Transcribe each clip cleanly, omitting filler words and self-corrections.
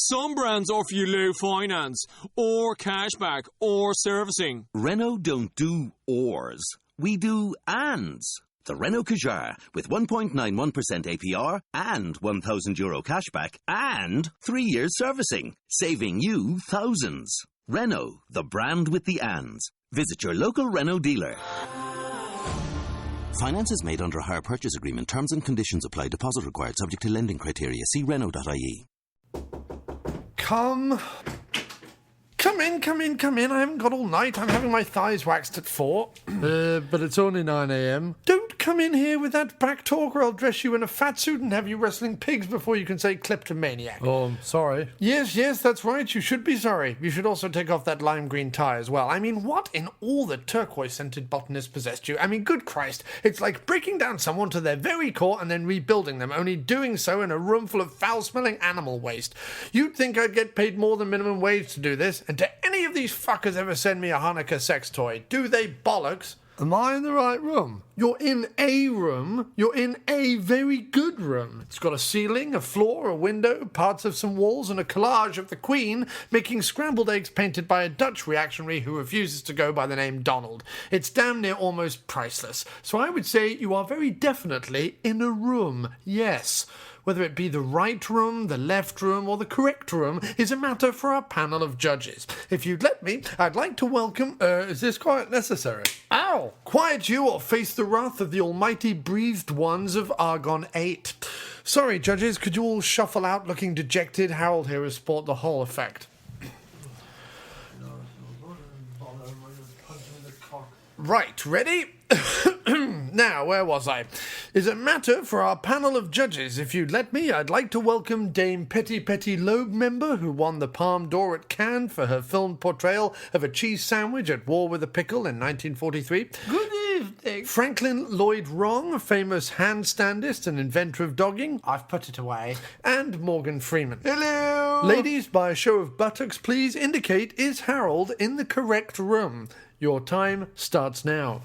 Some brands offer you low finance, or cashback, or servicing. Renault don't do ors. We do ands. The Renault Kadjar with 1.91% APR and €1,000 cashback and 3 years servicing, saving you thousands. Renault, the brand with the ands. Visit your local Renault dealer. Finance is made under a hire purchase agreement. Terms and conditions apply. Deposit required subject to lending criteria. See Renault.ie. Come in. I haven't got all night. I'm having my thighs waxed at 4. But it's only 9 a.m. Don't come in here with that back talk or I'll dress you in a fat suit and have you wrestling pigs before you can say kleptomaniac. Oh, I'm sorry. Yes, that's right. You should be sorry. You should also take off that lime green tie as well. I mean, what in all the turquoise-scented botanist possessed you? I mean, good Christ. It's like breaking down someone to their very core and then rebuilding them, only doing so in a room full of foul-smelling animal waste. You'd think I'd get paid more than minimum wage to do this, and do any of these fuckers ever send me a Hanukkah sex toy? Do they bollocks? Am I in the right room? You're in a room. You're in a very good room. It's got a ceiling, a floor, a window, parts of some walls, and a collage of the Queen making scrambled eggs painted by a Dutch reactionary who refuses to go by the name Donald. It's damn near almost priceless. So I would say you are very definitely in a room, yes. Whether it be the right room, the left room, or the correct room is a matter for our panel of judges. If you'd let me, I'd like to welcome... Is this quite necessary? Ow! Quiet you or face the wrath of the almighty breathed ones of Argon 8. Sorry, judges, could you all shuffle out looking dejected? Harold here has spoilt the whole effect. Right, ready? Now, where was I? Is a matter for our panel of judges. If you'd let me, I'd like to welcome Dame Petty Loeb member, who won the Palme d'Or at Cannes for her filmed portrayal of a cheese sandwich at war with a pickle in 1943. Good evening. Franklin Lloyd Wrong, famous handstandist and inventor of dogging. I've put it away. And Morgan Freeman. Hello. Ladies, by a show of buttocks, please indicate, is Harold in the correct room? Your time starts now.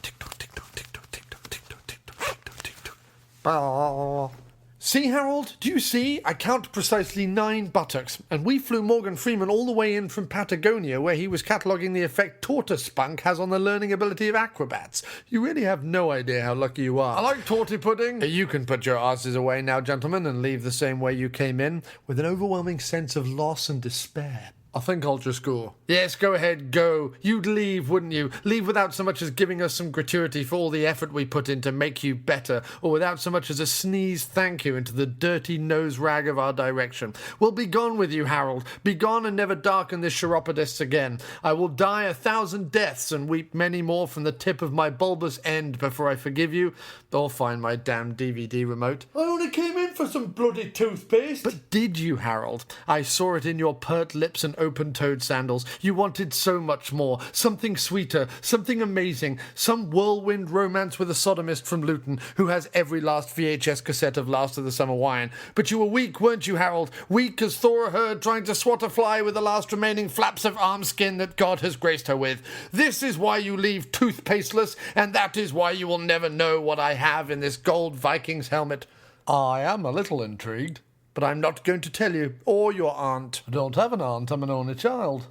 Tick-tock, tick-tock, tick-tock, tick-tock, tick-tock, tick-tock, tick-tock, tick-tock. See, Harold? Do you see? I count precisely 9 buttocks, and we flew Morgan Freeman all the way in from Patagonia, where he was cataloguing the effect tortoise spunk has on the learning ability of acrobats. You really have no idea how lucky you are. I like torty pudding. You can put your asses away now, gentlemen, and leave the same way you came in, with an overwhelming sense of loss and despair. I think I'll just go. Yes, go ahead, go. You'd leave, wouldn't you? Leave without so much as giving us some gratuity for all the effort we put in to make you better, or without so much as a sneeze thank you into the dirty nose rag of our direction. We'll be gone with you, Harold. Be gone and never darken this chiropodist again. I will die 1,000 deaths and weep many more from the tip of my bulbous end before I forgive you, or find my damn DVD remote. I only came in for some bloody toothpaste. But did you, Harold? I saw it in your pert lips and open-toed sandals. You wanted so much more. Something sweeter, something amazing, some whirlwind romance with a sodomist from Luton who has every last VHS cassette of Last of the Summer Wine. But you were weak, weren't you, Harold? Weak as Thor Herd trying to swat a fly with the last remaining flaps of arm skin that God has graced her with. This is why you leave toothpasteless, and that is why you will never know what I have in this gold Viking's helmet. I am a little intrigued. But I'm not going to tell you, or your aunt. I don't have an aunt, I'm an only child.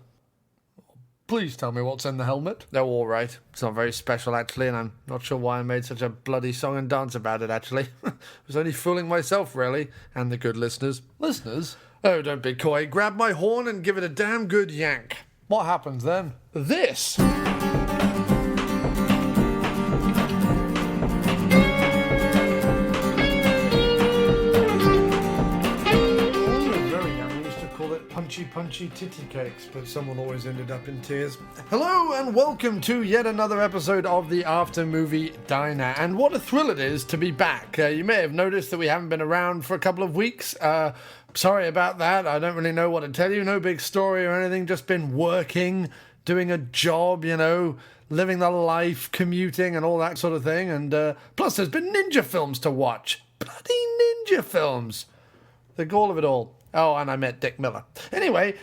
Please tell me what's in the helmet. They're all right. It's not very special, actually, and I'm not sure why I made such a bloody song and dance about it, actually. I was only fooling myself, really, and the good listeners. Listeners? Oh, don't be coy. Grab my horn and give it a damn good yank. What happens then? This. Punchy titty cakes, but someone always ended up in tears. Hello and welcome to yet another episode of the After Movie Diner, and what a thrill it is to be back. You may have noticed that we haven't been around for a couple of weeks. Sorry about that. I don't really know what to tell you. No big story or anything, just been working, doing a job, you know, living the life, commuting and all that sort of thing, and plus there's been ninja films to watch. Bloody ninja films. The gall of it all. Oh, and I met Dick Miller. Anyway,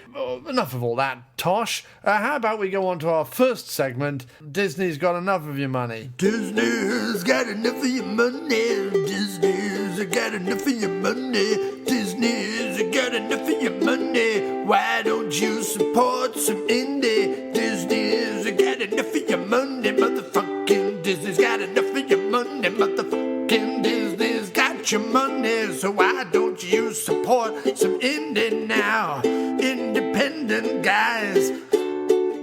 enough of all that tosh. How about we go on to our first segment, Disney's Got Enough of Your Money. Disney's got enough of your money. Disney's got enough of your money. Disney's Disney's got enough of your money. Why don't you support some indie? Disney's got enough of your money. Motherfucking Disney's got enough of your money. Motherfucking Disney's got your money. So why don't you support some indie now? Independent guys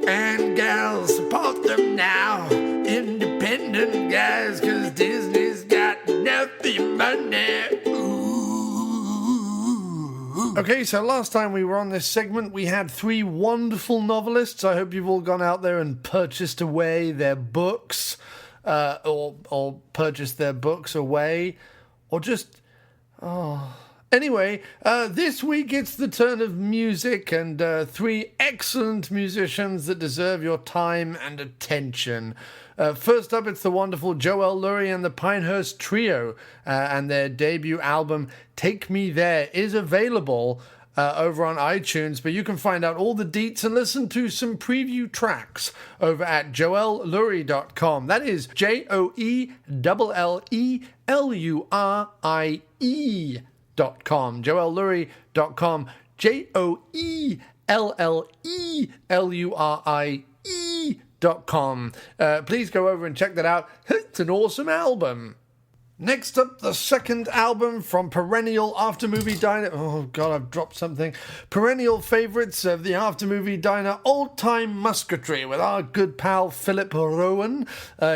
and gals, support them now. Independent guys, cause Disney's got enough of your money. Okay, so last time we were on this segment, we had 3 wonderful novelists. I hope you've all gone out there and purchased away their books, or purchased their books away, or just... Anyway, this week it's the turn of music, and 3 excellent musicians that deserve your time and attention. First up, it's the wonderful Joel Lurie and the Pinehurst Trio, and their debut album, Take Me There, is available over on iTunes, but you can find out all the deets and listen to some preview tracks over at joellurie.com. That is JoelLurie.com. JoelLurie.com. JoelLurie.com. Please go over and check that out. It's an awesome album. Next up, the second album from perennial Aftermovie Diner. Oh, God, I've dropped something. Perennial favourites of the Aftermovie Diner, Old Time Musketry, with our good pal Philip Rowan.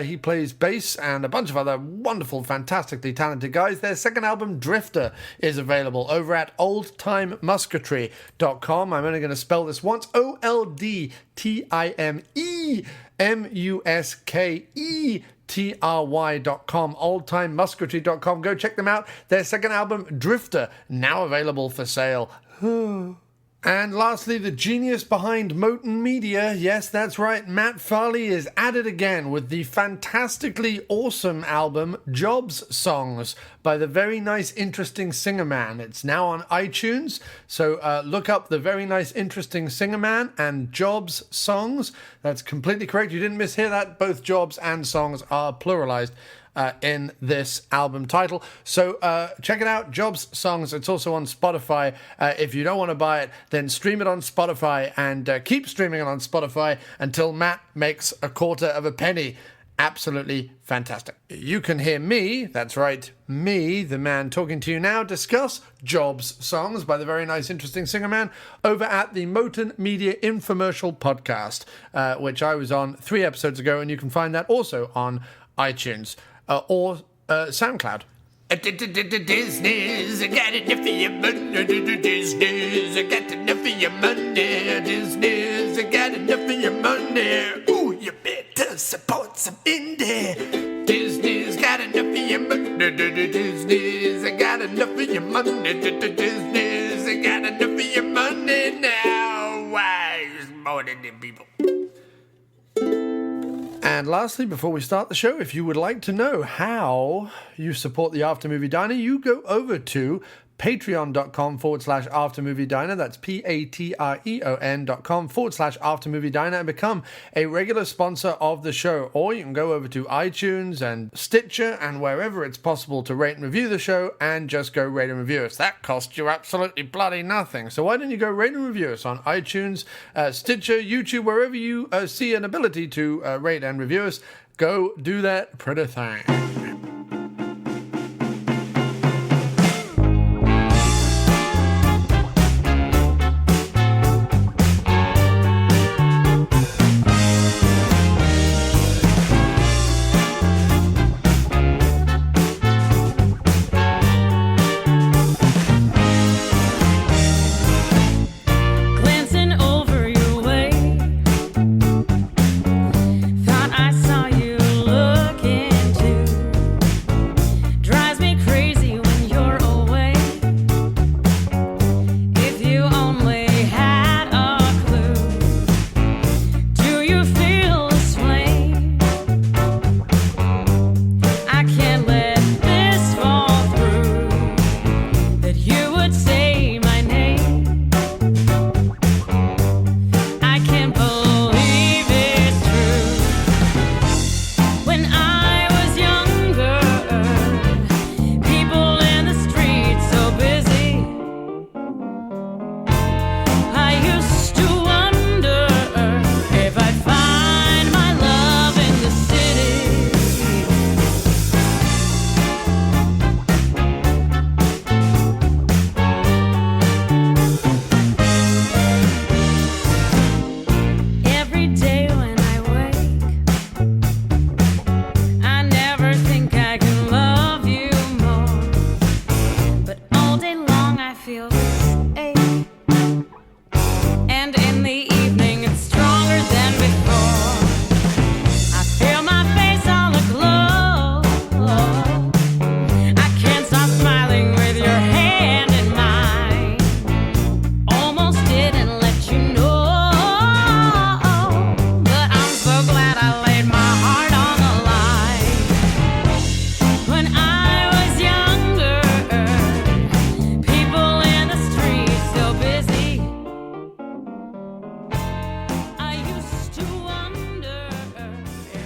He plays bass and a bunch of other wonderful, fantastically talented guys. Their second album, Drifter, is available over at oldtimemusketry.com. I'm only going to spell this once. OldTimeMusketry.com, oldtimemusketry.com. Go check them out. Their second album, Drifter, now available for sale. And lastly, the genius behind Moten Media. Yes, that's right, Matt Farley is at it again with the fantastically awesome album Jobs Songs by the Very Nice Interesting Singer Man. It's now on iTunes, so look up the Very Nice Interesting Singer Man and Jobs Songs. That's completely correct. You didn't mishear that. Both Jobs and Songs are pluralized in this album title. So check it out, Jobs Songs. It's also on Spotify. If you don't want to buy it, then stream it on Spotify and keep streaming it on Spotify until Matt makes a quarter of a penny. Absolutely fantastic. You can hear me, that's right, me, the man talking to you now, discuss Jobs Songs by the Very Nice Interesting Singer Man over at the Moten Media Infomercial Podcast, which I was on 3 episodes ago, and you can find that also on iTunes. Or SoundCloud. Disney's got enough of your money. Disney's got enough of your money. Disney's got enough of your money. Ooh, you better support some indie. Disney's got enough of your money. Disney's got enough of your money. Disney's got enough of your money now. Why? It's more than them people. And lastly, before we start the show, if you would like to know how you support the Aftermovie Diner, you go over to patreon.com/Aftermovie Diner. That's patreon.com/Aftermovie Diner and become a regular sponsor of the show. Or you can go over to iTunes and Stitcher and wherever it's possible to rate and review the show and just go rate and review us. That costs you absolutely bloody nothing. So why don't you go rate and review us on iTunes, Stitcher, YouTube, wherever you see an ability to rate and review us. Go do that pretty thing. Thought I saw you looking too.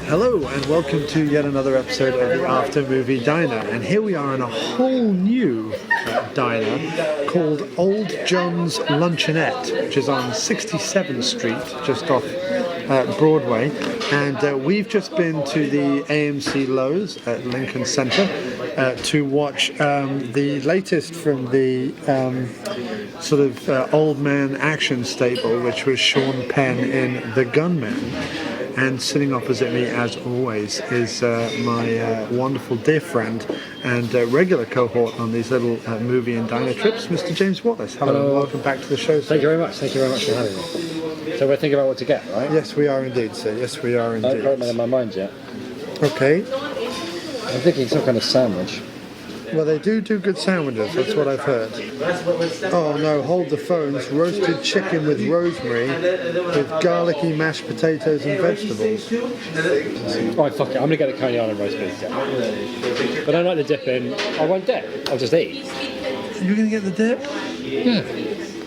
Hello and welcome to yet another episode of the After Movie Diner, and here we are in a whole new diner called Old John's Luncheonette, which is on 67th Street, just off Broadway, and we've just been to the AMC Lowe's at Lincoln Center to watch the latest from the sort of old man action stable, which was Sean Pennâ in The Gunman. And sitting opposite me, as always, is my wonderful dear friend and regular cohort on these little movie and diner trips, Mr. James Wallace. Hello, and welcome back to the show, sir. Thank you very much. Thank you very much for having me. So we're thinking about what to get, right? Yes, we are indeed, sir. Yes, we are I indeed. haven't got it in my mind yet. Okay. I'm thinking some kind of sandwich. Well, they do good sandwiches, that's what I've heard. Oh no, hold the phones. Roasted chicken with rosemary with garlicky mashed potatoes and vegetables. Right, fuck it. I'm going to get the Coney Island roast beef. But I don't like the dip in. I won't dip. I'll just eat. You're going to get the dip? Yeah.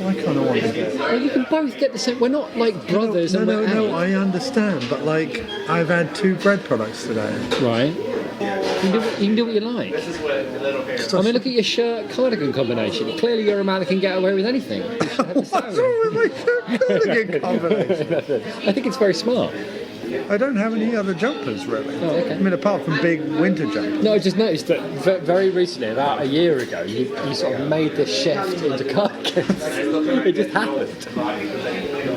I kind of want the dip. Well, you can both get the same. We're not like brothers. No, I understand. But like, I've had 2 bread products today. Right. You can do what you like. I mean, look at your shirt-cardigan combination. Clearly you're a man that can get away with anything. You should have the What's wrong with my shirt-cardigan combination? I think it's very smart. I don't have any other jumpers, really. Oh, okay. I mean, apart from big winter jumpers. No, I just noticed that very recently, about a year ago, you sort of made this shift into cardigans. It just happened.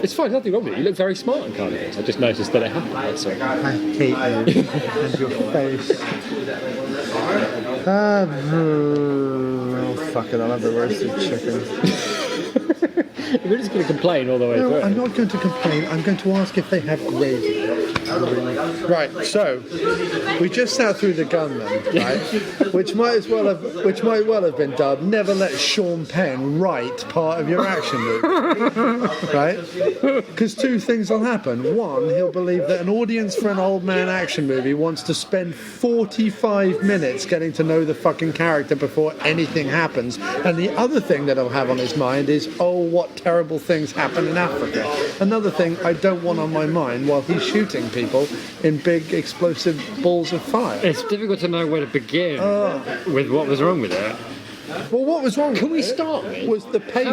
It's fine, nothing wrong with it. You look very smart in cardigans. I just noticed that it happened. That's all. I hate you and your face. Oh, fuck it, I'll have the roasted chicken. We're just going to complain all the way through. No, I'm not going to complain. I'm going to ask if they have gravy. Right, so we just sat through The Gunman, right? which might well have been dubbed "Never Let Sean Penn Write Part of Your Action Movie," right? Because 2 things will happen. One, he'll believe that an audience for an old man action movie wants to spend 45 minutes getting to know the fucking character before anything happens, and the other thing that he'll have on his mind is, oh, what terrible things happen in Africa. Another thing I don't want on my mind while he's shooting people in big explosive balls of fire. It's difficult to know where to begin with what was wrong with it. Well, what was wrong? Can we start with? Was the pace?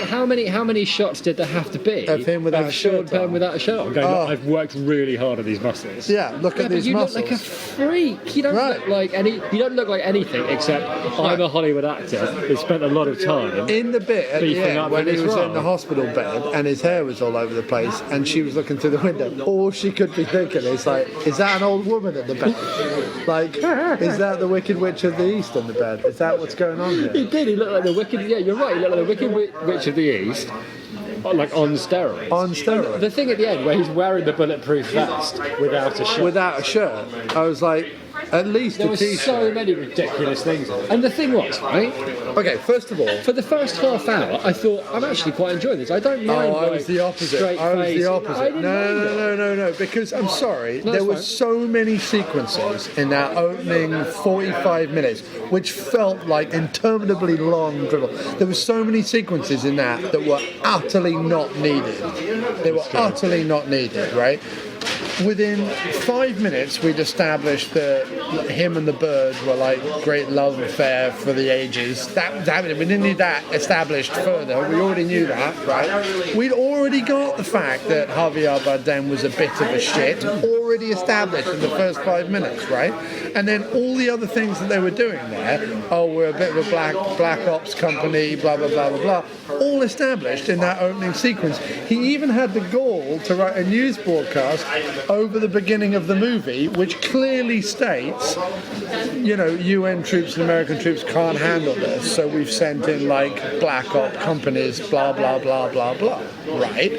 How many shots did there have to be of him without a shirt Sean Penn on? without a shirt on? Going, "Look, I've worked really hard on these muscles." Yeah, look at these you muscles. look like a freak. You don't look like any. You don't look like anything except I'm a Hollywood actor who spent a lot of time in the bit at the beefing end up when he this was role. in the hospital bed and his hair was all over the place and she was looking through the window. All she could be thinking is like, is that an old woman in the bed? Like, is that the Wicked Witch of the East in the bed? Is that what's going on here? He did. He looked like the Wicked. Yeah, you're right. He looked like the Wicked Witch of the East, like on steroids. On steroids. The thing at the end where he's wearing the bulletproof vest without a shirt. Without a shirt. I was like, at least There a were t-shirt. so many ridiculous things. And the thing was, right? Okay, first of all, For the first half hour, I thought, I'm actually quite enjoying this. I don't mind. I was the opposite. I No, because I'm sorry, there were so many sequences in that opening 45 minutes, which felt like interminably long dribble. There were so many sequences in that were utterly not needed. They were utterly not needed, right? Within 5 minutes, we'd established that him and the bird were like great love affair for the ages. That we didn't need that established further. We already knew that, right? We'd already got the fact that Javier Bardem was a bit of a shit, already established in the first 5 minutes, right? And then all the other things that they were doing there, oh, we're a bit of a black ops company, blah, blah, blah, blah, blah, all established in that opening sequence. He even had the gall to write a news broadcast over the beginning of the movie, which clearly states, you know, UN troops and American troops can't handle this, so we've sent in like black op companies, blah, blah, blah, blah, blah, right?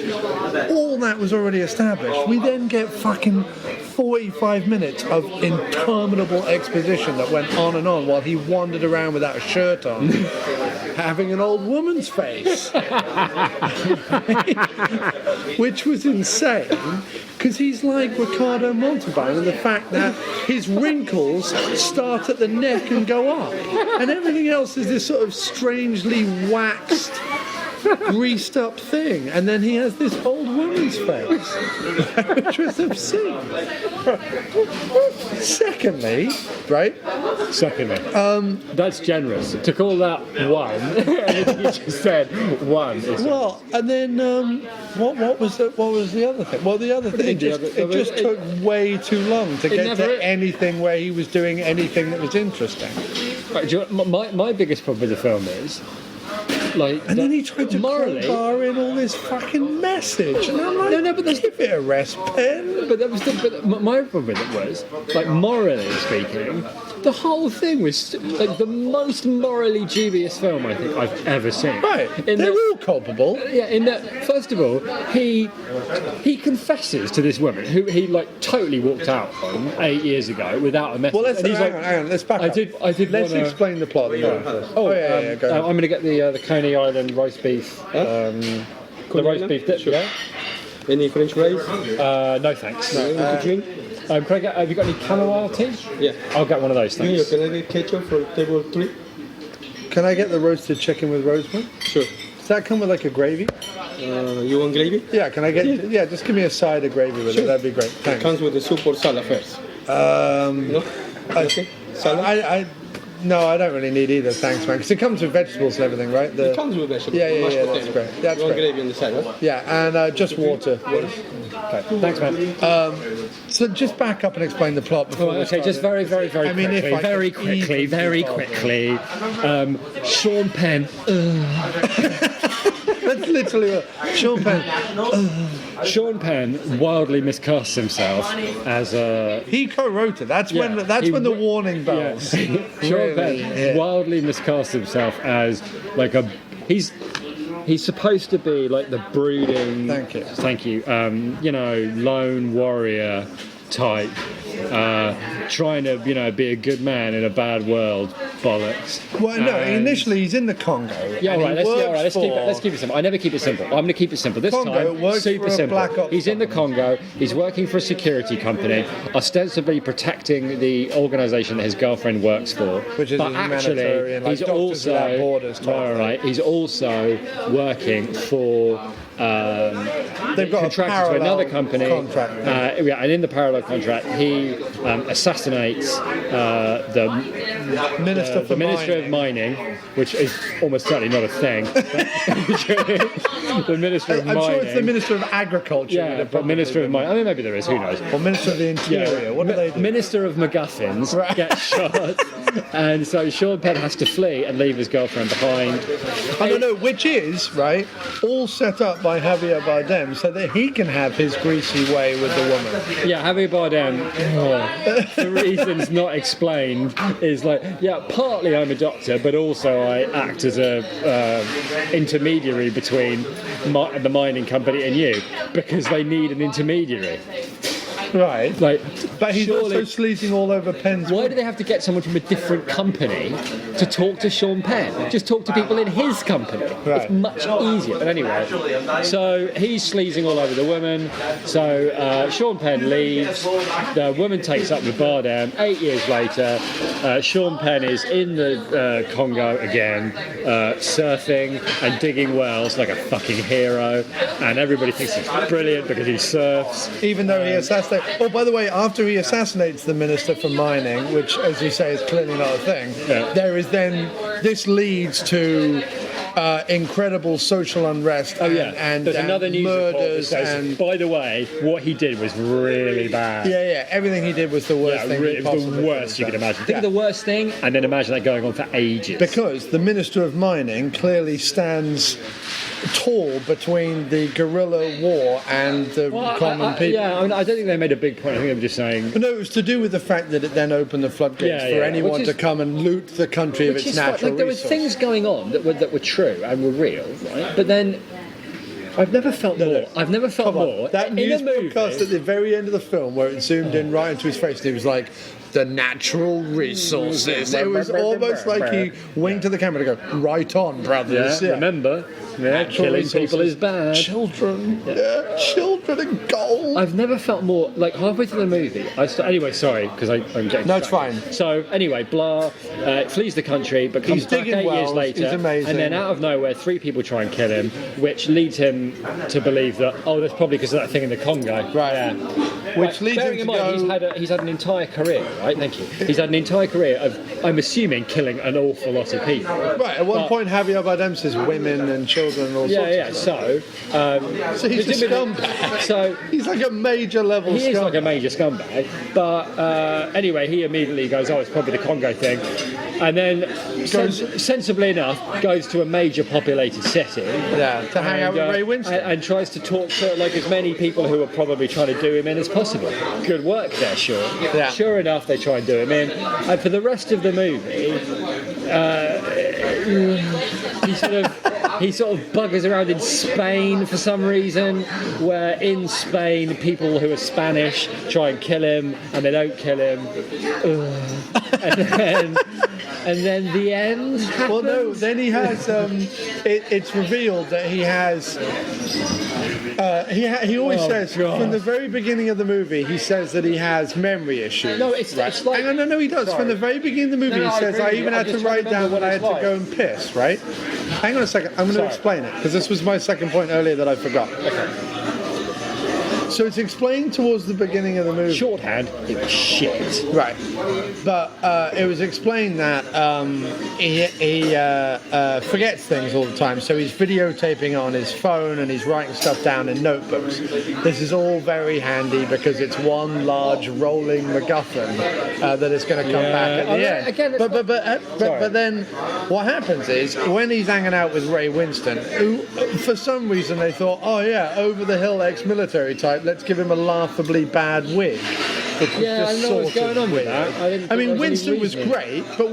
All that was already established. We then get fucking 45 minutes of interminable exposition that went on and on while he wandered around without a shirt on, having an old woman's face, which was insane, because he's like Ricardo Montalban in the fact that his wrinkles start at the neck and go up, and everything else is this sort of strangely waxed greased up thing, and then he has this old woman's face, which was obscene. Secondly, right? That's generous. To call that one, and you just said one. Well, and then what was the other thing? Well, the other thing, it just took way too long to get to anything where he was doing anything that was interesting. Right, do you know, my biggest problem with the film is, like, and then he tried to morally bar in all this fucking message, and I'm like, no, but give it a rest, Penn. But my problem with it was, like, morally speaking, the whole thing was like the most morally dubious film I think I've ever seen. Right, they're all culpable. Yeah, in that, first of all, he confesses to this woman who he like totally walked out on 8 years ago without a message. Well, hang on, let's back up. I did. Let's explain the plot. Yeah. Go ahead. I'm going to get the Coney Island roast beef. The roast beef dip. Sure. Yeah. Any French fries? No thanks. Drink? Can I get? Have you got any chamomile tea? Yeah. I'll get one of those things. Can I get ketchup for table 3? Can I get the roasted chicken with rosemary? Sure. Does that come with like a gravy? You want gravy? Yeah, can I get... Yeah, just give me a side of gravy with it. That'd be great. It Thanks. comes with the soup or salad first. No? Okay. Salad? No, I don't really need either, thanks, man. Because it comes with vegetables and everything, right? It comes with vegetables. Yeah, Mashed that's potato. great. That's you want great. gravy on the side, huh? Yeah, and just water. Okay. Thanks, man. So just back up and explain the plot before we Okay, start just it. very quickly. Sean Penn. That's literally what... Sean Penn. Sean Penn wildly miscasts himself as a... He co-wrote it. That's when the warning bells. Sean Penn wildly miscasts himself as like a... He's supposed to be like the brooding... Thank you. Lone warrior type. Trying to, be a good man in a bad world. Bollocks. Well, no, initially he's in the Congo. Yeah, all right, let's keep it simple. I never keep it simple. I'm going to keep it simple. This Congo time, works super for a simple. black ops He's in the Congo. He's working for a security company, ostensibly protecting the organisation that his girlfriend works for. Which is but actually, like he's Doctors Without Borders type all right. He's also working for. They've got contracted to another company. Contract. And in the parallel contract, he assassinates the Minister of Mining, which is almost certainly not a thing. The Minister of Mining. I'm sure it's the Minister of Agriculture. Yeah, but Minister of Mining. I mean, maybe there is. Who knows? Or Minister of the Interior. What do they do? Minister of MacGuffins gets shot, and so Sean Penn has to flee and leave his girlfriend behind. I don't know, which is, right, all set up by Javier Bardem so that he can have his greasy way with the woman. Yeah, Javier Bardem, for reasons not explained, is like, partly I'm a doctor, but also I act as a intermediary between the mining company and you, because they need an intermediary. Right. But he's surely, also sleazing all over Penn's. Why do they have to get someone from a different company to talk to Sean Penn? Just talk to people in his company. Right. It's much easier. But anyway, so he's sleazing all over the woman. So Sean Penn leaves. The woman takes up with Bardem. 8 years later, Sean Penn is in the Congo again, surfing and digging wells like a fucking hero. And everybody thinks he's brilliant because he surfs. Even though he assassinates... Oh, by the way, after he assassinates the Minister for Mining, which, as you say, is clearly not a thing, there is then... This leads to incredible social unrest and there's another news murders report that says, and... by the way, what he did was really bad. Yeah, everything he did was the worst thing. It was the worst you could imagine. Think of the worst thing, and then imagine that going on for ages. Because the Minister of Mining clearly stands tall between the guerrilla war and the common people. Yeah, I don't think they made a big point. I think they were just saying... But no, it was to do with the fact that it then opened the floodgates for anyone to come and loot the country of its natural resources. There were things going on that were true and were real, right? But then... I've never felt more. I've never felt more. That news broadcast at the very end of the film where it zoomed in right into his face and he was like, the natural resources. It was almost like he winked to the camera to go, right on, brothers. Yeah, remember, Yeah, killing people is bad. Children. Yeah, children and gold. I've never felt more like halfway through the movie. Anyway, sorry because I'm getting. No, it's fine. So anyway, Blah flees the country, but comes He's back digging 8 years wells, later, he's amazing. and then out of nowhere, 3 people try and kill him, which leads him to believe that that's probably because of that thing in the Congo. Right. Yeah. Which leads Bearing him in to mind, go... he's had an entire career, right? Thank you. He's had an entire career of, I'm assuming, killing an awful lot of people. Right, at one point Javier Bardem says women and children and all sorts of stuff. So he's a scumbag. So he's like a major level scumbag. He is like a major scumbag. But anyway, he immediately goes, it's probably the Congo thing. And then, sensibly enough, goes to a major populated city. Yeah, to hang out with Ray Winston. And tries to talk to like as many people who are probably trying to do him in as possible. Good work there, sure. Yeah. Sure enough, they try and do him in. And for the rest of the movie, he sort of buggers around in Spain for some reason, where in Spain people who are Spanish try and kill him and they don't kill him. And then the end happens. Well, no, then he has. It's revealed that he has. He always says from the very beginning of the movie. He says that he has memory issues. No, it's like. Hang on, no, he does. Sorry. From the very beginning of the movie, he says, "I even had to write down when I had to go and piss." Right? Hang on a second. I'm going to explain it because this was my second point earlier that I forgot. Okay. So it's explained towards the beginning of the movie. Shorthand, it was shit. Right. But it was explained that he forgets things all the time. So he's videotaping on his phone and he's writing stuff down in notebooks. This is all very handy because it's one large rolling MacGuffin that is going to come back at the end. Again, but then what happens is when he's hanging out with Ray Winston, who for some reason they thought, over the hill ex-military type, let's give him a laughably bad wig. Yeah, I know what's going on with that. I mean, Winston was great, but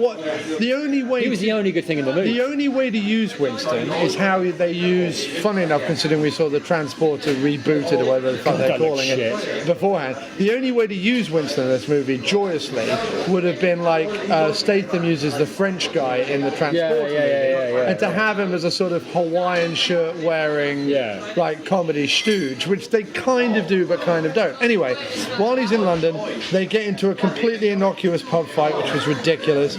the only way... He was the only good thing in the movie. The only way to use Winston is how they use, funny enough, considering we saw the Transporter rebooted or whatever the fuck they're calling it beforehand, the only way to use Winston in this movie, joyously, would have been like Statham uses the French guy in the Transporter movie, and to have him as a sort of Hawaiian shirt wearing, like, comedy stooge, which they kind of do but kind of don't. Anyway, while he's in London, they get into a completely innocuous pub fight, which was ridiculous.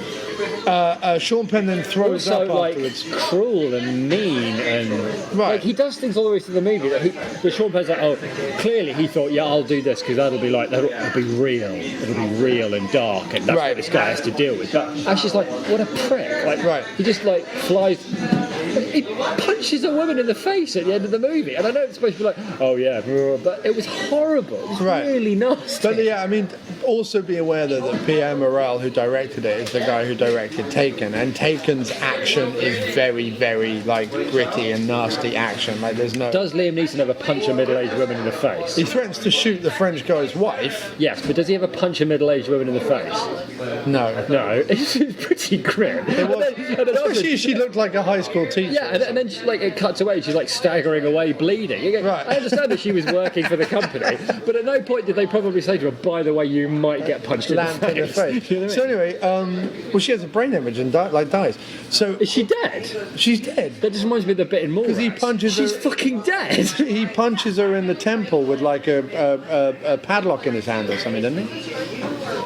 Sean Pennâ then throws up afterwards. Cruel and mean, and like he does things all the way through the movie that Sean Pennâ's like, clearly he thought, I'll do this because that'll be real, it'll be real and dark, and that's what this guy has to deal with. But Ash is like, what a prick! Like, he just like flies. He punches a woman in the face at the end of the movie, and I know it's supposed to be like, but it was horrible. It was really nasty. But I mean, also be aware that Pierre Morel, who directed it, is the guy who directed Taken, and Taken's action is very, very like gritty and nasty action. Like there's no. Does Liam Neeson ever punch a middle-aged woman in the face? He threatens to shoot the French guy's wife. Yes, but does he ever punch a middle-aged woman in the face? No. It's pretty grim. Especially if she looked like a high school teacher. Yeah, and then it cuts away. She's like staggering away, bleeding. I understand that she was working for the company, but at no point did they probably say to her, "By the way, you might get punched in the face." You know what I mean? So anyway, she has a brain hemorrhage and dies. So is she dead? She's dead. That just reminds me of the bit in Mallrats. Because he punches her. She's fucking dead. He punches her in the temple with like a padlock in his hand or something, doesn't he?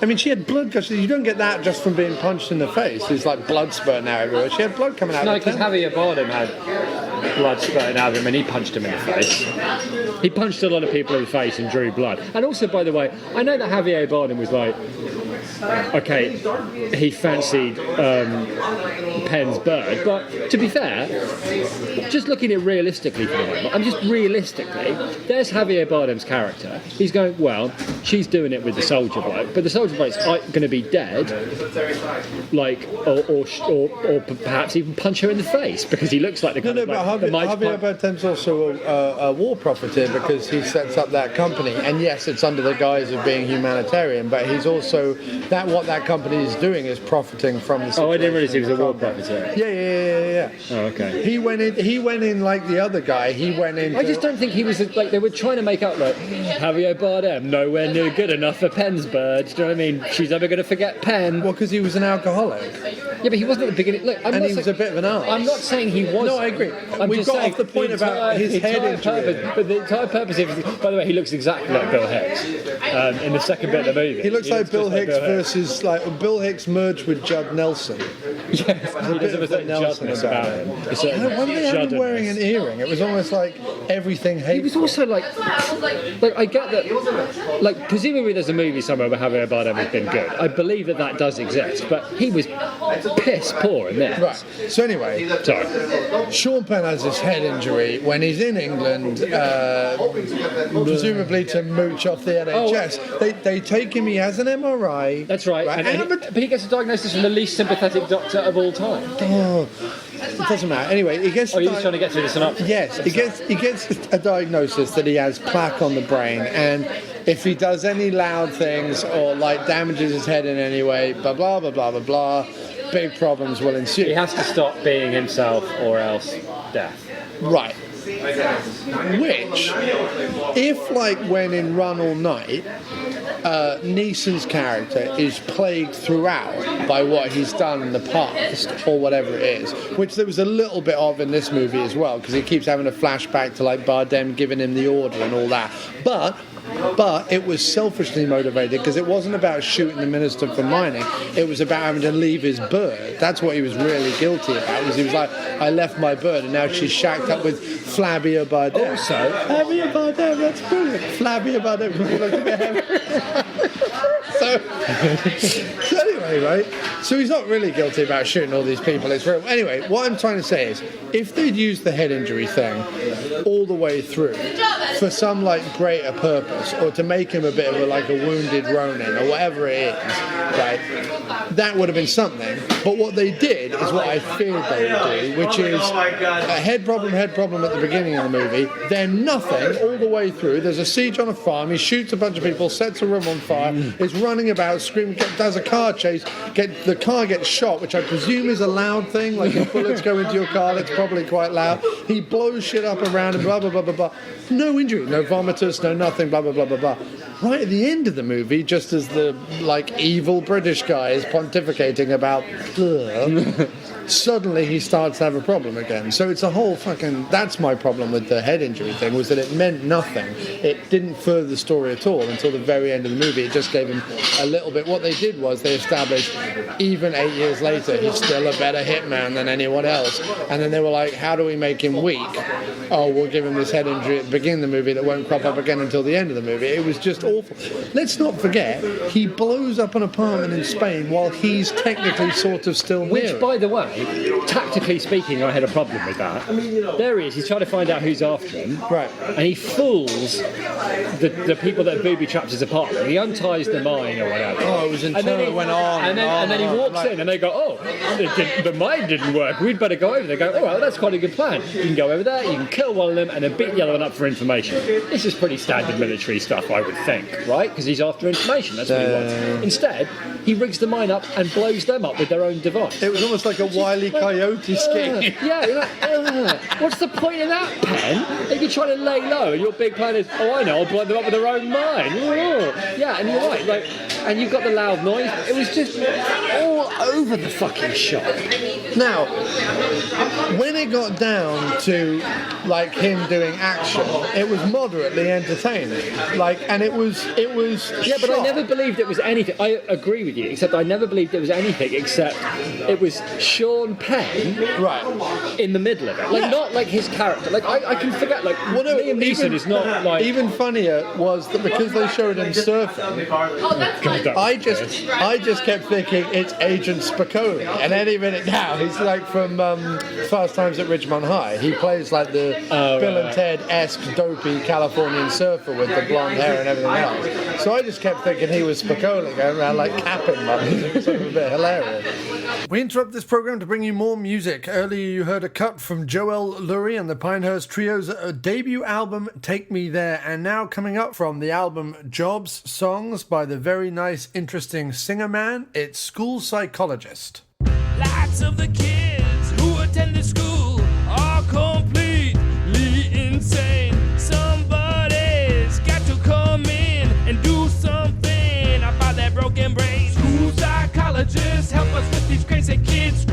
I mean, she had blood gushing. You don't get that just from being punched in the face. It's like blood spurting out everywhere. She had blood coming out. No, because Javier Bardem had blood spurting out of him, and he punched him in the face. He punched a lot of people in the face and drew blood. And also, by the way, I know that Javier Bardem was like, okay, he fancied Penn's bird, but to be fair, just looking at it realistically for the moment, there's Javier Bardem's character. He's going, well, she's doing it with the soldier bloke, but the soldier bloke's going to be dead, like, or perhaps even punch her in the face because he looks like the kind of like, Javier Bardem's also a war profiteer because he sets up that company, and yes, it's under the guise of being humanitarian, but he's also what that company is doing is profiting from the situation. I didn't realize he was a war profiteer. Yeah. Oh, okay. He went in like the other guy. He went in. I just don't think he was like they were trying to make up like Javier Bardem nowhere near good enough for Penn's bird. Do you know what I mean? She's never going to forget Penn. Well, because he was an alcoholic. Yeah, but he wasn't at the beginning. Look, and he was a bit of an arse. I'm not saying he was. No, I agree. I'm We've just got saying off the point about his head injury. But the entire purpose of... By the way, he looks exactly like Bill Hicks in the second bit of the movie. He looks like Bill just Hicks versus Bill Hicks merged with Judd Nelson. Yes, he does have a certain Juddness about him. Why did they have him wearing an earring? It was almost like everything hateful. He was also like I get that, like, presumably there's a movie somewhere where Javier Bardem has been good. I believe that does exist, but he was piss poor in this. Right. So anyway, Sean Pennâ has this head injury when he's in England, presumably to mooch off the NHS. They take him. He has an MRI. That's right. But he gets a diagnosis from the least sympathetic doctor of all time. Oh, it doesn't matter. Anyway, he gets. You're just trying to get through the synopsis. Yes, he gets a diagnosis that he has plaque on the brain, and if he does any loud things or like damages his head in any way, blah blah blah blah blah blah, big problems will ensue. He has to stop being himself, or else death. Right. Which, if like when in Run All Night, Neeson's character is plagued throughout by what he's done in the past or whatever it is, which there was a little bit of in this movie as well, because he keeps having a flashback to like Bardem giving him the order and all that. But it was selfishly motivated, because it wasn't about shooting the Minister for mining. It was about having to leave his bird. That's what he was really guilty about. He was like, I left my bird and now she's shacked up with Flavia Bardem. Also, Flavia Bardem, that's brilliant. Flavia Bardem. So anyway, right? So he's not really guilty about shooting all these people. It's real. Anyway, what I'm trying to say is, if they'd used the head injury thing all the way through for some like greater purpose, or to make him a bit of a wounded Ronin or whatever it is, right? That would have been something. But what they did is what I feared they would do, which is a head problem at the beginning of the movie, then nothing all the way through. There's a siege on a farm. He shoots a bunch of people, sets a room on fire, is running about, screaming, does a car chase, the car gets shot, which I presume is a loud thing, like if bullets go into your car, that's probably quite loud. He blows shit up around him, blah, blah, blah, blah, blah. No injury, no vomitus, no nothing, blah, blah, blah, blah, blah. Right at the end of the movie, just as the, evil British guy is pontificating about, suddenly he starts to have a problem again. So it's a whole that's my problem with the head injury thing, was that it meant nothing. It didn't further the story at all until the very end of the movie. It just gave him a little bit. What they did was they established, even 8 years later, he's still a better hitman than anyone else. And then they were like, how do we make him weak? Oh, we'll give him this head injury at the beginning of the movie that won't crop up again until the end of the movie. It was just awful. Let's not forget, he blows up an apartment in Spain while he's technically sort of still near. Which, by the way, tactically speaking, I had a problem with that. There he is, he's trying to find out who's after him. Right. And he fools the people that booby-trapped his apartment. He unties the mine or whatever. Oh, it was until it went on. And then he walks in and they go, the mine didn't work, we'd better go over there. They go, well, that's quite a good plan. You can go over there, you can kill one of them and then beat the other one up for information. This is pretty standard military stuff, I would think, right? Because he's after information, that's what he wants. Instead, he rigs the mine up and blows them up with their own device. It was almost like a Wile E. Coyote scheme. Yeah, you're like, what's the point of that, Penn? If you're trying to lay low and your big plan is, I know, I'll blow them up with their own mine. Yeah, and you're right, and you've got the loud noise. It was just all over the fucking shop. Now, when it got down to him doing action, it was moderately entertaining. And it was. Yeah, but I never believed it was anything. I agree with you, except I never believed it was anything except it was Sean Penn in the middle of it. Not like his character. I can forget. Liam Neeson is not like. Even funnier was that because they showed him surfing, I just kept thinking it's Agent Spicoli, and any minute now he's from Fast Times at Ridgemont High. He plays the Bill and Ted-esque dopey Californian surfer with the blonde hair and everything else. So I just kept thinking he was Spicoli going around capping mutton. It was a bit hilarious. We interrupt this program to bring you more music. Earlier you heard a cut from Joel Lurie and the Pinehurst Trio's debut album Take Me There, and now coming up from the album Jobs Songs by the very nice, interesting singer man, it's School Psychologist. Lots of the kids who attend the school are completely insane. Somebody's got to come in and do something about their broken brains. School psychologists help us with these crazy kids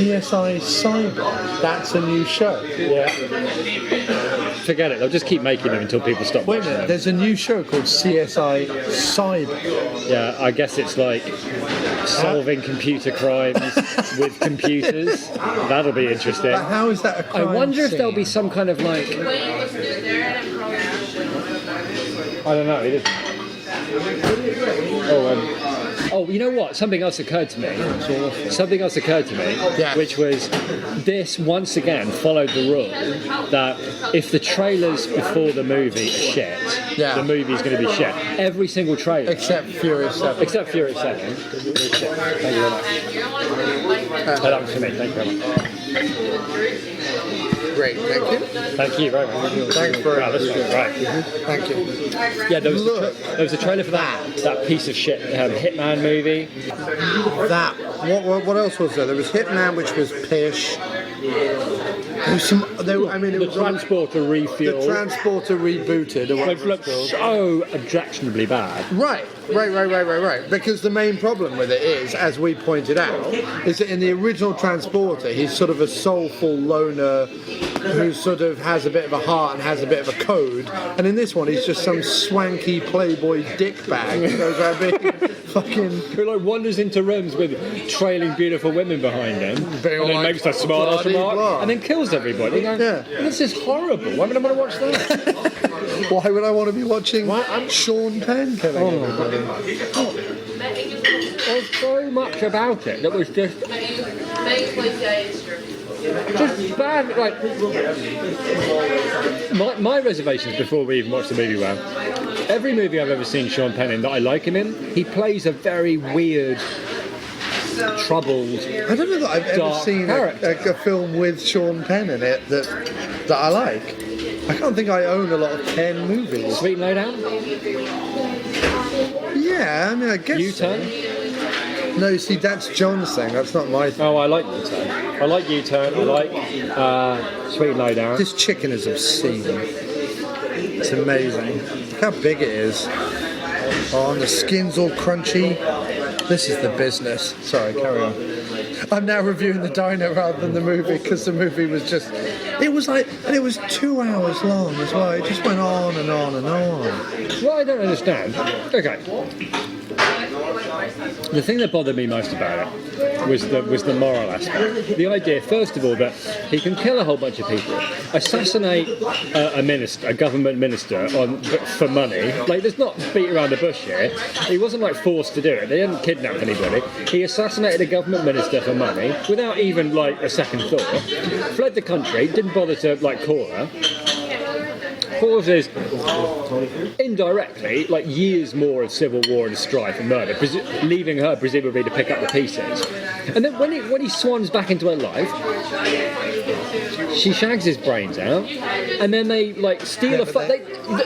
CSI Cyber. That's a new show. Yeah. Forget it. They'll just keep making them until people stop Wait a watching minute, them. there's a new show called CSI Cyber. Yeah, I guess it's like solving computer crimes with computers. That'll be interesting. But how is that a crime I wonder if there'll be scene? some kind of like... I don't know. Oh, you know what? Something else occurred to me. Yeah. Which was this once again followed the rule that if the trailers before the movie are shit, Yeah. the movie's going to be shit. Every single trailer, Except Furious 7. except Furious 7. Thank you very much. That was for me. Thank you very much. Great, thank you. Thank you very much. Thanks for Wow, this was great. Thank you. Yeah, there was a trailer for that piece of shit Hitman movie. That. What else was there? There was Hitman, which was pish. There was some. I mean, it The was Transporter refuel. The Transporter rebooted. Or It whatever looked it's called. so objectionably bad. Right. Because the main problem with it is, as we pointed out, is that in the original Transporter, he's sort of a soulful loner who sort of has a bit of a heart and has a bit of a code. And in this one, he's just some swanky playboy dickbag who goes around being fucking... Who like wanders into rooms with trailing beautiful women behind him, Being and then like, makes a smart ass bloody remark, blah. and then kills everybody. You go, Yeah. This is horrible. Why would I want to watch that? Why would I want to be watching Sean Penn killing everybody? There's so much about it that was just bad. Like my reservations before we even watched the movie were every movie I've ever seen Sean Penn in that I like him in, he plays a very weird, troubled. I don't know that I've ever dark seen a film with Sean Penn in it that I like. I can't think I own a lot of Penn movies. Sweet and Low Down? Yeah, I mean, I guess. U-Turn? So. No, see, that's John's thing. That's not my thing. Oh, I like U-Turn. I like U-Turn. I like Sweet and Low Down. This chicken is obscene. It's amazing. Look how big it is. Oh, and the skin's all crunchy. This is the business. Sorry, carry on. I'm now reviewing the diner rather than the movie because the movie was just... It was like... And it was 2 hours long as well. It just went on and on and on. What I don't understand... Okay. The thing that bothered me most about it was the moral aspect. The idea, first of all, that he can kill a whole bunch of people, assassinate a government minister for money. Like, there's not beat around the bush here. He wasn't like forced to do it. They didn't kidnap anybody. He assassinated a government minister for money without even like a second thought. Fled the country, didn't bother to like call her. Causes indirectly like years more of civil war and strife and murder, leaving her presumably to pick up the pieces. And then when he swans back into her life, she shags his brains out, and then they like steal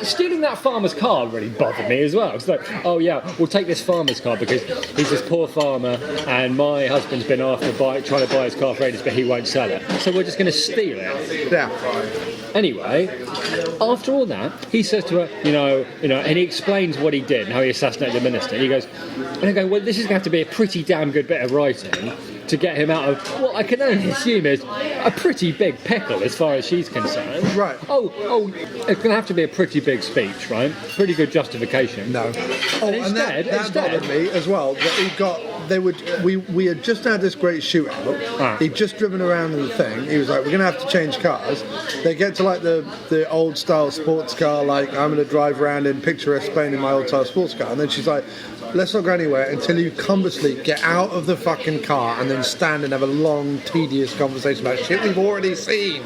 stealing that farmer's car really bothered me as well. It's like, oh yeah, we'll take this farmer's car because he's this poor farmer, and my husband's been after trying to buy his car for ages, but he won't sell it. So we're just going to steal it. Yeah. Anyway, after all that, he says to her, you know, and he explains what he did and how he assassinated the minister. And he goes, well, this is going to have to be a pretty damn good bit of writing to get him out of what I can only assume is a pretty big pickle as far as she's concerned. Right. Oh, it's going to have to be a pretty big speech, right? Pretty good justification. No. Oh, and that bothered me as well. That we had just had this great shootout. He'd just driven around in the thing. He was like, we're going to have to change cars. They get to like the old style sports car, like I'm going to drive around in picturesque Spain in my old style sports car. And then she's like, let's not go anywhere until you conversely get out of the fucking car and then stand and have a long, tedious conversation about shit we've already seen.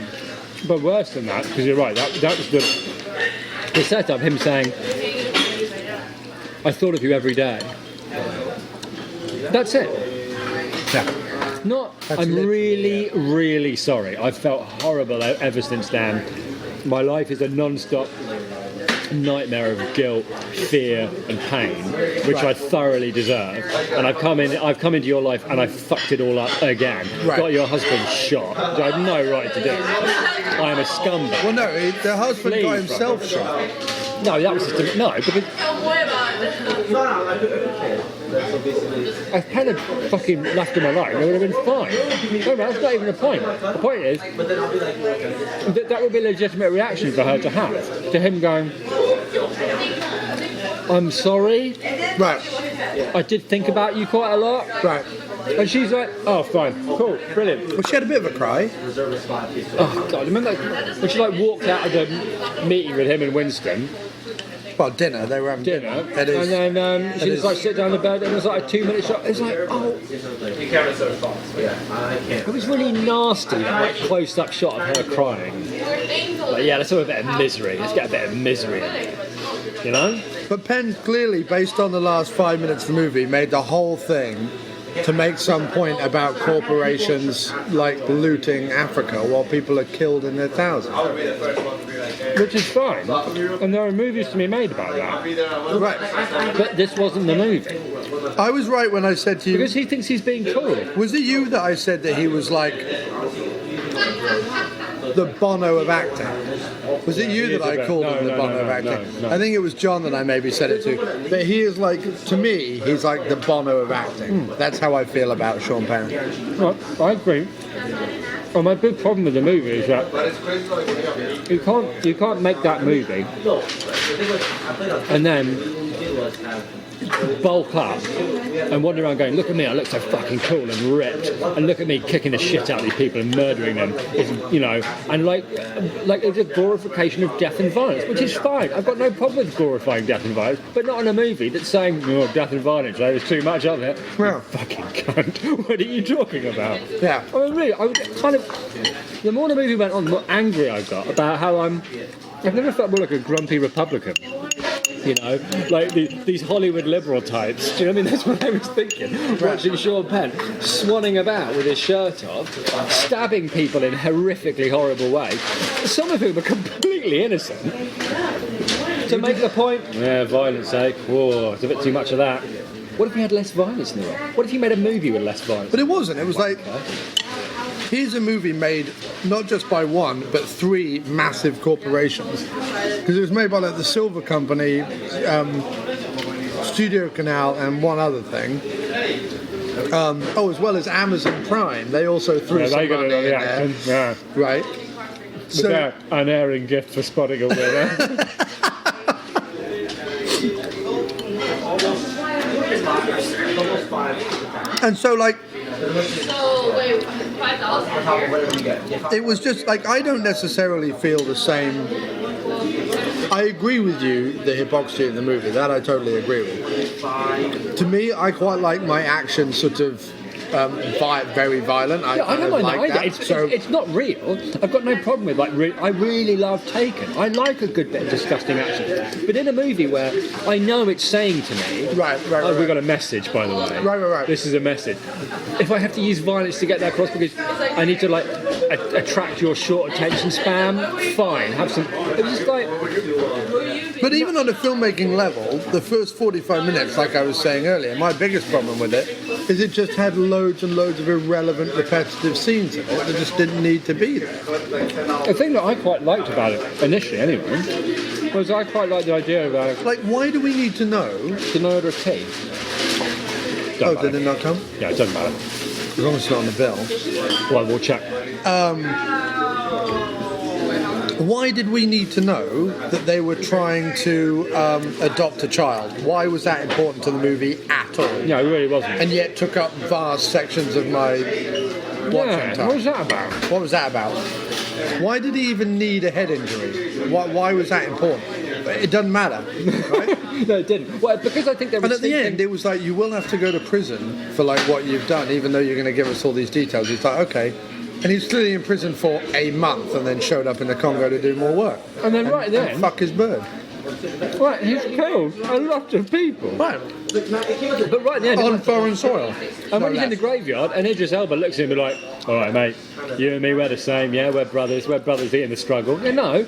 But worse than that, because you're right, that was the setup, him saying, I thought of you every day. That's it. Yeah. I'm really, really sorry. I've felt horrible ever since then. My life is a non-stop nightmare of guilt, fear and pain, which I thoroughly deserve. And I've come into your life and I've fucked it all up again. Right. Got your husband shot, which I have no right to do. I am a scumbag. Well, no, the husband got himself shot. No, that was just no, because if Penn had fucking left him alone, it would have been fine. No, that's not even the point. The point is that would be a legitimate reaction for her to have, to him going, I'm sorry. Right. I did think about you quite a lot. Right. And she's like, oh, fine, cool, brilliant. Well, she had a bit of a cry. Oh, God, remember when she like walked out of the meeting with him and Winston? Well, dinner. They were having Dinner. It is. And then she just like sit down the bed and it was like a 2-minute shot. It's like, oh. It was really nasty, that like close-up shot of her crying. Like, yeah, let's have a bit of misery. Let's get a bit of misery in it. You know? But Penn clearly, based on the last 5 minutes of the movie, made the whole thing to make some point about corporations like looting Africa while people are killed in their thousands. Which is fine. And there are movies to be made about that. Right. But this wasn't the movie. I was right when I said to you... Because he thinks he's being cool. Was it you that I said that he was like the Bono of acting? Was it you that I called him the Bono of acting? No. I think it was John that I maybe said it to. But he is like, to me, he's like the Bono of acting. That's how I feel about Sean Pennâ. Well, I agree. Well, my big problem with the movie is that you can't make that movie and then bulk up and wander around going, look at me, I look so fucking cool and ripped, and look at me kicking the shit out of these people and murdering them, you know, and like it's a glorification of death and violence, which is fine. I've got no problem with glorifying death and violence, but not in a movie that's saying, oh, death and violence, there's too much of it. Well, fucking cunt. What are you talking about? Yeah. I mean, really, I was kind of... The more the movie went on, the more angry I got about how I've never felt more like a grumpy Republican. You know, like these Hollywood liberal types. Do you know what I mean? That's what I was thinking. Watching Sean Penn swanning about with his shirt off, stabbing people in horrifically horrible ways, some of whom are completely innocent. To make the point, yeah, violence, whoa, it's a bit too much of that. What if he had less violence in the world? What if he made a movie with less violence? But it wasn't. It was like... Here's a movie made not just by one, but 3 massive corporations. Because it was made by like the Silver Company, Studio Canal, and one other thing. As well as Amazon Prime. They also threw some money in there. Yeah. Right. So, their unerring gift for spotting a winner. And so, like... It was just like, I don't necessarily feel the same. I agree with you, the hypocrisy in the movie, that I totally agree with. To me, I quite like my action sort of very violent. I don't mind like that. that. It's not real. I've got no problem with I really love Taken. I like a good bit of disgusting action. But in a movie where I know it's saying to me, right. We've got a message, by the way. Right. This is a message. If I have to use violence to get that across because I need to attract your short attention span, fine. Have some. It's just like. But even on a filmmaking level, the first 45 minutes, like I was saying earlier, my biggest problem with it is it just had loads and loads of irrelevant, repetitive scenes in it that just didn't need to be there. The thing that I quite liked about it, initially anyway, was I quite liked the idea about... Like, why do we need to know... Did I order a tea? Did it not come? Yeah, it doesn't matter. As long as it's not on the bill. Well, we'll check. Why did we need to know that they were trying to adopt a child? Why was that important to the movie at all? No, it really wasn't. And yet took up vast sections of my watching time. What was that about? What was that about? Why did he even need a head injury? Why was that important? It doesn't matter, right? No, it didn't. Well, because I think there was... And at the end, it was like, you will have to go to prison for like what you've done, even though you're going to give us all these details. It's like, okay. And he was clearly in prison for a month and then showed up in the Congo to do more work. And then and fuck his bird. Right, he's killed a lot of people. Right. But right at the end... On foreign soil. And when he's in the graveyard, and Idris Elba looks at him and like, all right, mate, you and me, we're the same, yeah, we're brothers in the struggle. You know,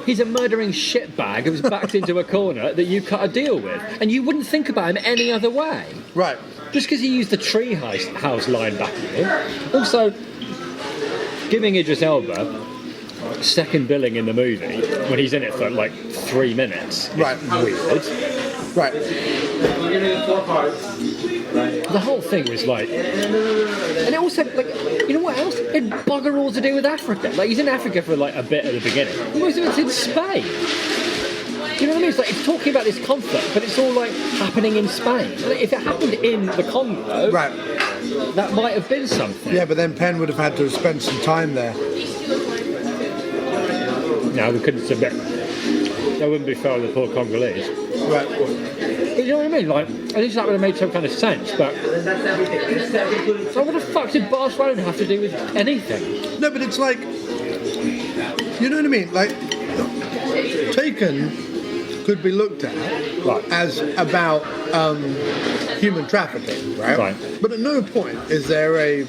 he's a murdering shitbag who's backed into a corner that you cut a deal with. And you wouldn't think about him any other way. Right. Just because he used the treehouse line back here. Also, giving Idris Elba second billing in the movie when he's in it for like 3 minutes. Right. Weird. Right. The whole thing was like, and it also like, you know what else? It had bugger all to do with Africa. Like he's in Africa for like a bit at the beginning. Most of it's in Spain. You know what I mean? It's talking about this conflict, but it's all like happening in Spain. Like, if it happened in the Congo, Right. that might have been something. Yeah, but then Penn would have had to have spent some time there. No, we couldn't submit. That wouldn't be fair on the poor Congolese. Right. But you know what I mean? Like, at least that would have made some kind of sense, but... So what the fuck did Barcelona have to do with anything? No, but it's like, you know what I mean? Like, Taken could be looked at as about human trafficking, right? But at no point is there a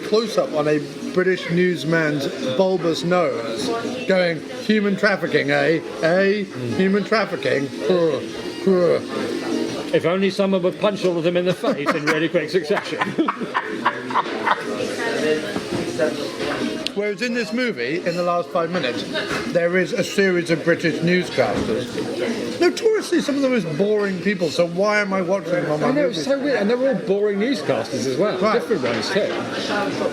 close-up on a British newsman's bulbous nose going, human trafficking, eh? Human trafficking. If only someone would punch all of them in the face in really quick succession. Whereas in this movie, in the last 5 minutes, there is a series of British newscasters. Notoriously, some of the most boring people, so why am I watching them on my I know, movie? it's so weird, and they're all boring newscasters as well. Right. Different ones too.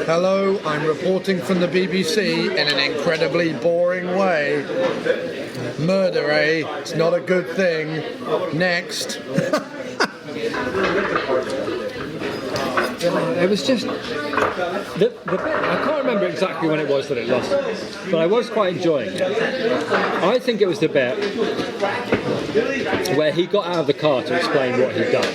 Hello, I'm reporting from the BBC in an incredibly boring way. Murder, eh? It's not a good thing. Next. It was just the bit. I can't remember exactly when it was that it lost, but I was quite enjoying it. I think it was the bit where he got out of the car to explain what he'd done,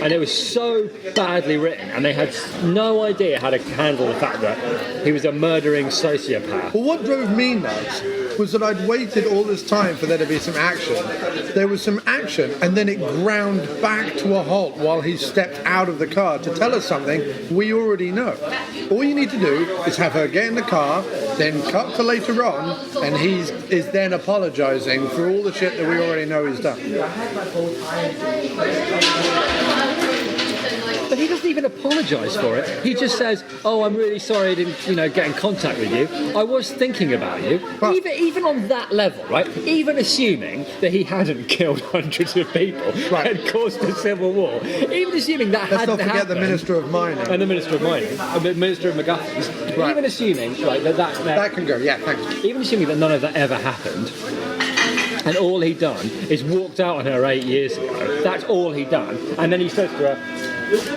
and it was so badly written, and they had no idea how to handle the fact that he was a murdering sociopath. Well, what drove me nuts was that I'd waited all this time for there to be some action. There was some action, and then it ground back to a halt while he stepped out of the car to tell us something we already know. All you need to do is have her get in the car, then cut to later on, and he is then apologising for all the shit that we already know he's done. But he doesn't even apologise for it. He just says, "Oh, I'm really sorry I didn't, get in contact with you. I was thinking about you." But even on that level, right? Even assuming that he hadn't killed hundreds of people and caused a civil war, even assuming that let's hadn't not forget happened, the Minister of Mining. and the Minister of Mining, and the Minister of McGuffins, even assuming that can go. Yeah, thanks. even assuming that none of that ever happened. And all he'd done is walked out on her 8 years ago. That's all he'd done. And then he says to her,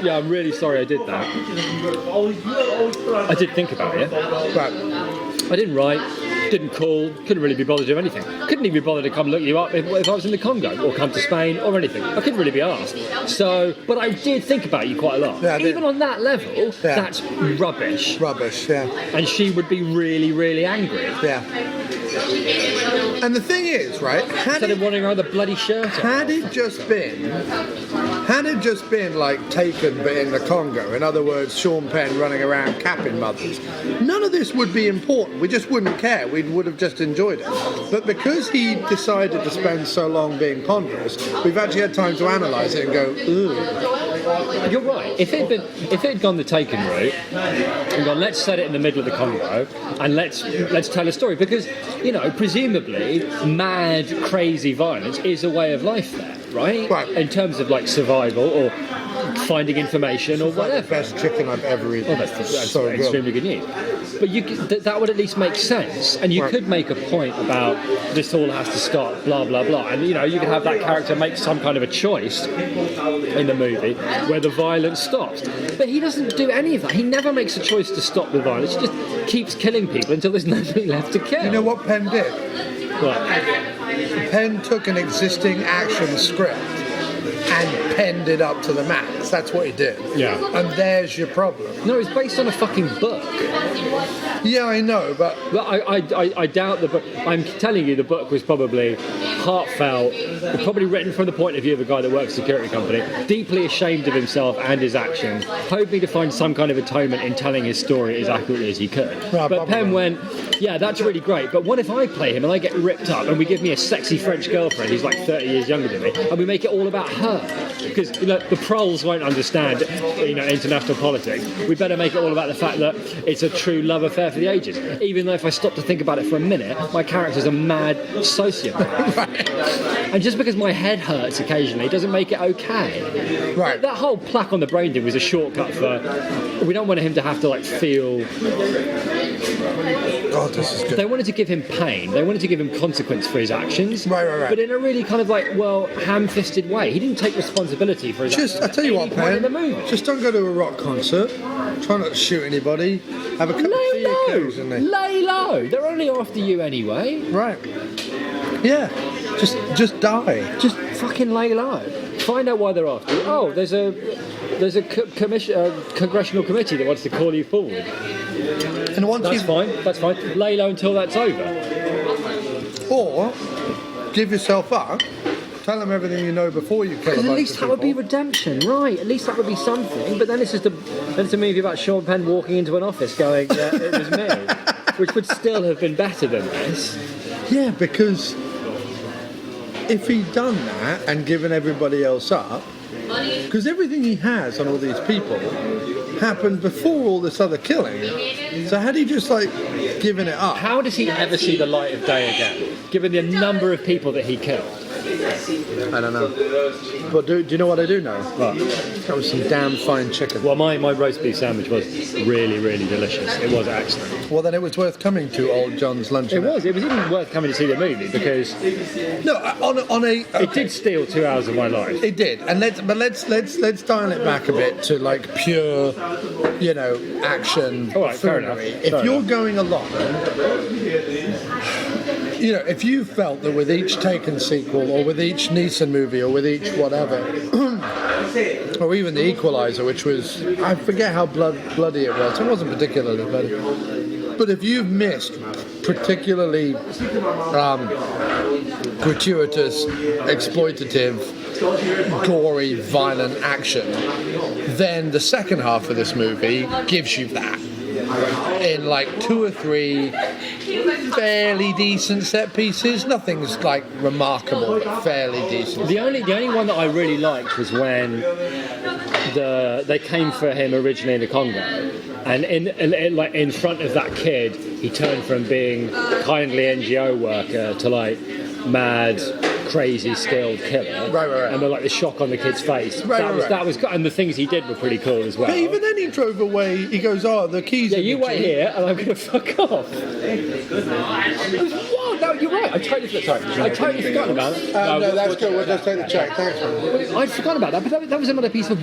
"Yeah, I'm really sorry I did that. I did think about you. Right. I didn't write, didn't call, couldn't really be bothered to do anything. Couldn't even be bothered to come look you up if I was in the Congo or come to Spain or anything. I couldn't really be asked. So, but I did think about you quite a lot." Yeah, even on that level, that's rubbish. Rubbish, yeah. And she would be really, really angry. Yeah. And the thing is, right, Instead of wanting her the bloody shirt off. had it just been like Taken but in the Congo, in other words, Sean Penn running around capping mothers, none of this would be important. We just wouldn't care. We would have just enjoyed it. But because he decided to spend so long being ponderous, we've actually had time to analyse it and go, ooh. You're right. If it had gone the Taken route and gone, let's set it in the middle of the Congo and let's tell a story, because presumably mad, crazy violence is a way of life there, right? In terms of like survival or finding information or whatever. The best chicken I've ever eaten. Oh, that's so extremely good news. But that would at least make sense, and you could make a point about this all has to stop, blah blah blah, and you could have that character make some kind of a choice in the movie where the violence stops. But he doesn't do any of that. He never makes a choice to stop the violence. He just keeps killing people until there's nobody left to kill. You know what Penn did? What? Penn took an existing action script and penned it up to the max. That's what he did. Yeah. And there's your problem. No, it's based on a fucking book. Yeah, I know, but I doubt the book. I'm telling you, the book was probably heartfelt, probably written from the point of view of a guy that works for a security company, deeply ashamed of himself and his actions, hoping to find some kind of atonement in telling his story as accurately as he could. But Penn went, yeah, that's really great, but what if I play him and I get ripped up and we give me a sexy French girlfriend who's like 30 years younger than me, and we make it all about her? Because the proles won't understand international politics. We better make it all about the fact that it's a true love affair for the ages. Even though if I stop to think about it for a minute, my character's a mad sociopath. And just because my head hurts occasionally doesn't make it okay. Right. That whole plaque on the brain thing was a shortcut for... We don't want him to have to feel... God, this is good. They wanted to give him pain. They wanted to give him consequence for his actions. Right. But in a really kind of ham-fisted way. He didn't take responsibility for his actions. I tell you what, Penn, in the movie. just don't go to a rock concert. Try not to shoot anybody. Have a cup of tea occasionally. Lay low. They're only after you anyway. Right. Yeah. Just die. Just fucking lay low. Find out why they're after you. Oh, there's a congressional committee that wants to call you forward. And once That's fine. Lay low until that's over. Or give yourself up. Tell them everything you know before you kill a bunch of people. At least that would be redemption, right? At least that would be something. But then it's just a movie about Sean Penn walking into an office going, yeah, it was me. Which would still have been better than this. Yeah, because if he'd done that and given everybody else up, because everything he has on all these people happened before all this other killing. So had he just given it up? How does he ever see the light of day again, given the number of people that he killed? I don't know. But do you know what I do know? What? That was some damn fine chicken. Well, my roast beef sandwich was really, really delicious. It was excellent. Well, then it was worth coming to Old John's lunch. It was even worth coming to see the movie because it did steal 2 hours of my life. It did, and let's dial it back a bit to pure, action. All right, fair enough. If you're going along, if you felt that with each Taken sequel, or with each Neeson movie, or with each whatever, or even The Equalizer, which was, I forget how bloody it was. It wasn't particularly bloody. But if you've missed particularly gratuitous, exploitative, gory, violent action, then the second half of this movie gives you that. In 2 or 3 fairly decent set pieces. Nothing's remarkable, but fairly decent. The only one that I really liked was when they came for him originally in the Congo, and in front of that kid, he turned from being kindly NGO worker to mad, crazy, skilled killer. Right. And the shock on the kid's face. That was, and the things he did were pretty cool as well. But even then, he drove away. He goes, "Oh, the keys." Yeah, you wait here, and I'm going to fuck off. It was wild. No, you're right. I totally forgot about it. No, that's good. We'll just take the check. Thanks, man. I'd forgotten about that, but that was another piece of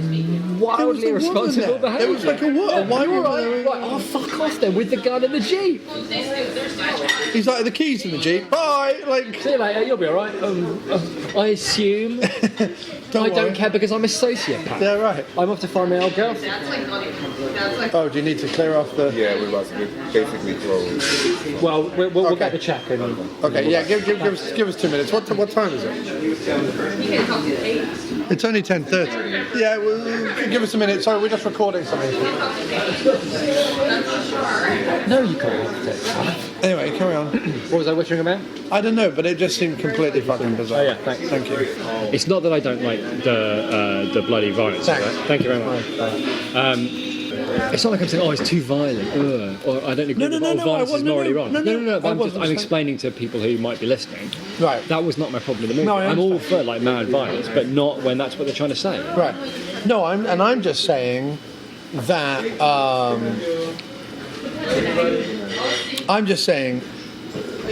wildly irresponsible behaviour. It was like a what? Why were right? Oh, fuck off then with the gun in the Jeep. He's like, the keys in the Jeep. Bye. See you later. You'll be all right. I assume. I don't care because I'm a sociopath. Yeah, right. I'm off to find my old girlfriend. Oh, do you need to clear off the... Yeah, we're basically closed. Well, we'll get the check. Okay, yeah, give us 2 minutes. What time is it? It's only 10:30. Yeah, well, give us a minute. Sorry, we're just recording something. No, you can't. Anyway, carry on. What was I whittering about? I don't know, but it just seemed completely fucking bizarre. Oh yeah, thanks. Thank you. It's not that I don't like the bloody violence. Right? Thank you very much. It's not like I'm saying, oh, it's too violent, or I don't agree with violence is morally wrong. No. I'm explaining to people who might be listening. Right. That was not my problem in the movie. No, I'm all for mad violence, but not when that's what they're trying to say. Right. No, I'm just saying that. I'm just saying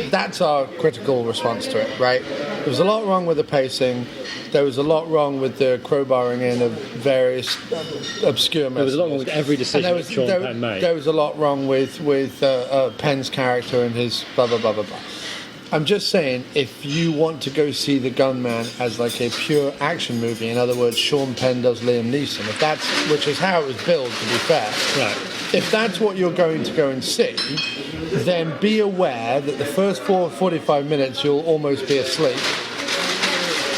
that's our critical response to it, right? There was a lot wrong with the pacing. There was a lot wrong with the crowbarring in of various obscure messages. There was a lot wrong with every decision that Sean Penn made. There was a lot wrong with Penn's character and his blah, blah, blah, blah, blah. I'm just saying, if you want to go see The Gunman as a pure action movie, in other words, Sean Penn does Liam Neeson, which is how it was billed, to be fair. Right. If that's what you're going to go and see, then be aware that the first 45 minutes you'll almost be asleep,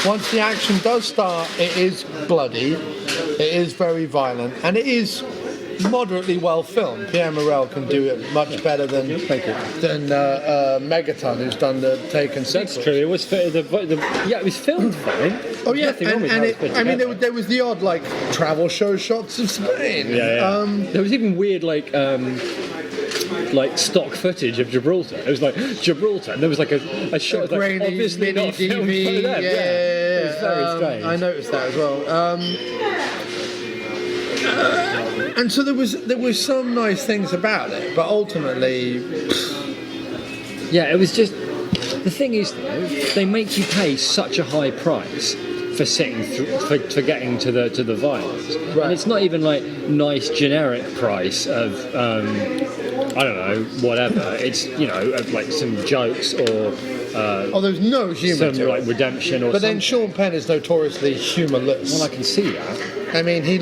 once the action does start, it is bloody, it is very violent, and it is moderately well filmed. Pierre Morel can do it much better than Megaton, who's done the Taken sequence. That's true. It was it was filmed fine. Oh yeah, Nothing wrong with how it's put together. there was the odd like travel show shots of Spain. Yeah. There was even weird like stock footage of Gibraltar. It was like Gibraltar, and there was like a shot of like, obviously not filmed for them. It was very strange. I noticed that as well. And so there was some nice things about it, but ultimately, yeah, it was just the thing is though, they make you pay such a high price for sitting for getting to the violence, right. And it's not even like nice generic price of I don't know, whatever. It's like some jokes or there's no humour some to like it. redemption or But something. then Sean Penn is notoriously humourless. Well, I can see that. I mean, he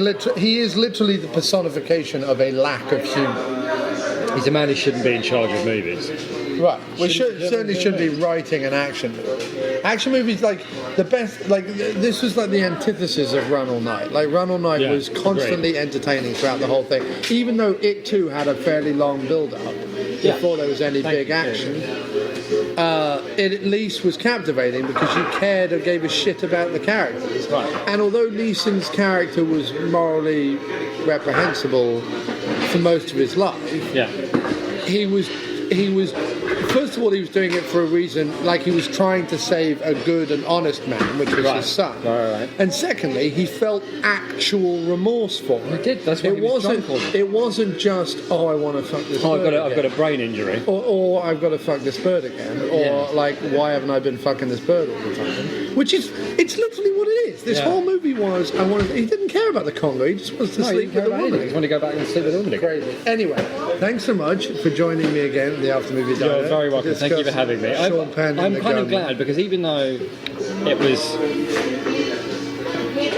is literally the personification of a lack of humour. He's a man who shouldn't be in charge of movies. Right. We certainly shouldn't be writing an action movie. Action movies, like the best, like this was like the antithesis of Run All Night. Like Run All Night was constantly entertaining throughout the whole thing, even though it too had a fairly long build-up before there was any big action. It at least was captivating because you cared or gave a shit about the characters. Right. And although Leeson's character was morally reprehensible for most of his life, he was first of all, he was doing it for a reason, like he was trying to save a good and honest man, which was his son. Right. And secondly, he felt actual remorse for it. He did. That's what It wasn't just, I want to fuck this bird again. I've got a brain injury. Or I've got to fuck this bird again. Or like, why haven't I been fucking this bird all the time? Which is, it's literally what it is. This whole movie was, he didn't care about the Congo. He just wants to sleep with a woman. He just wanted to go back and sleep with a woman. Crazy. Anyway, thanks so much for joining me again at the After Movie Diner. You're very welcome. Thank you for having me. Sean Penn I'm kind of glad because even though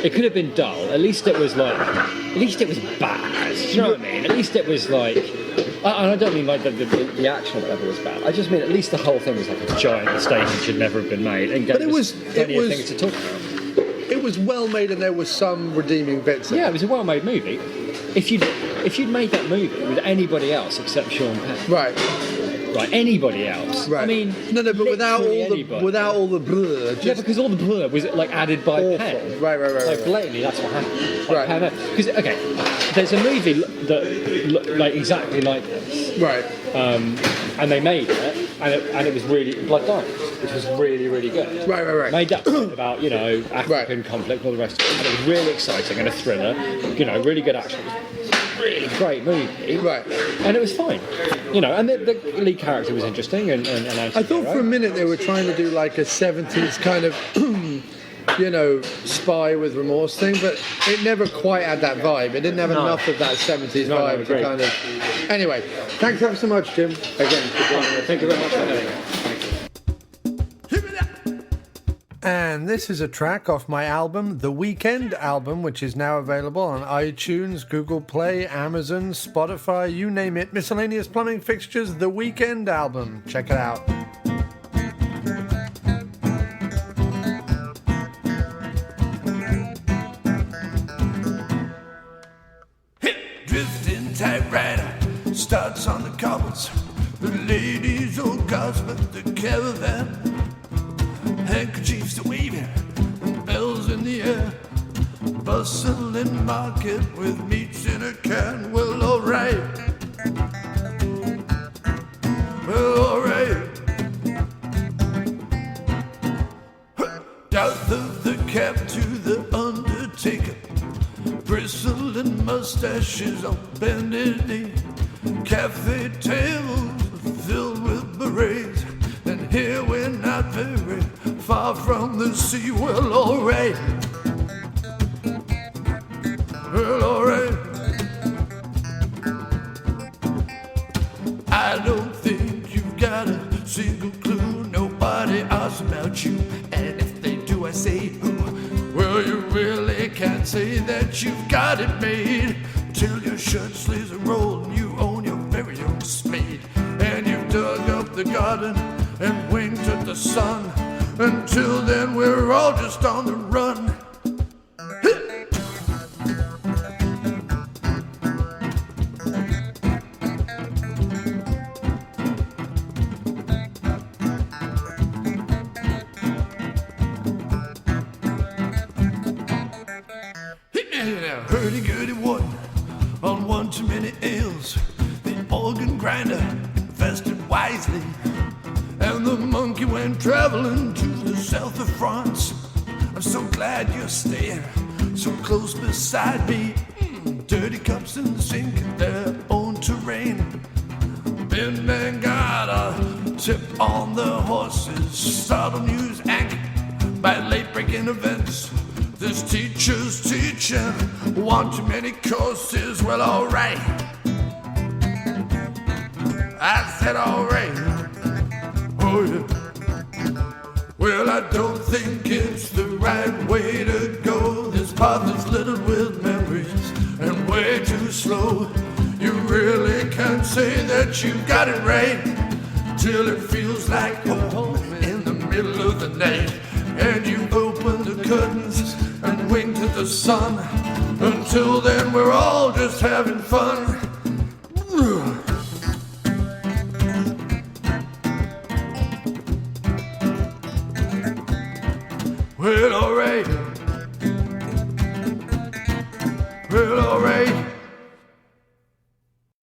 it could have been dull, at least it was bad. Do you know what I mean? At least it was like, and I don't mean like the action or whatever was bad. I just mean at least the whole thing was like a giant mistake and should never have been made. And but it was plenty of things to talk about. It was well made and there was some redeeming bits. Yeah, it was a well-made movie. If you'd made that movie with anybody else except Sean Penn, right, anybody else. Right. I mean, no, but without all the blur. Yeah, because all the blur was like added by Penn. Right. Like blatantly, that's what happened. Right. Because there's a movie that looked like exactly like this. Right. And they made it, and it was really Blood Diamonds, which was really, really good. Right. Made that point about African conflict, all the rest of it, and it was really exciting and a thriller. Really good action. It was a really great movie. Right. And it was fine. And the lead character was interesting and I thought for a minute they were trying to do like a 70s kind of spy with remorse thing, but it never quite had that vibe. It didn't have enough of that 70s vibe to kind of. Anyway, thanks ever so much, Jim. Again, for joining us. Thank you very much for having me. And this is a track off my album, The Weekend album, which is now available on iTunes, Google Play, Amazon, Spotify, you name it. Miscellaneous plumbing fixtures, The Weekend album. Check it out. Drifting typewriter starts on the cobbles. The ladies all gossip at the caravan. Handkerchiefs are waving, bells in the air. Bustling market with meats in a can. Well, alright. Doth of the cap to the undertaker. Bristling mustaches on bended knee. Cafe tables filled with berets. And here we're not very far from the sea. Well, alright. I don't think you've got a single clue. Nobody asks about you. And if they do, I say who. Well, you really can't say that you've got it made till your shirt sleeves are rolled and you own your very own spade. And you've dug up the garden and winked at the sun. Until then, we're all just on the run. Hurdy-gurdy one, on one too many ales. The organ grinder invested wisely, and the monkey went traveling to the south of France. I'm so glad you're staying so close beside me. Dirty cups in the sink in their own terrain. Ben Man got a tip on the horses. Startle news anchored by late-breaking events. This teacher's teaching one too many courses. Well, alright, I said alright. Oh yeah. Well, I don't think it's the right way to go. This path is littered with memories and way too slow. You really can't say that you got it right till it feels like home in the middle of the night. And you open the curtains and wink at the sun. Until then, we're all just having fun. Well, alright. Well,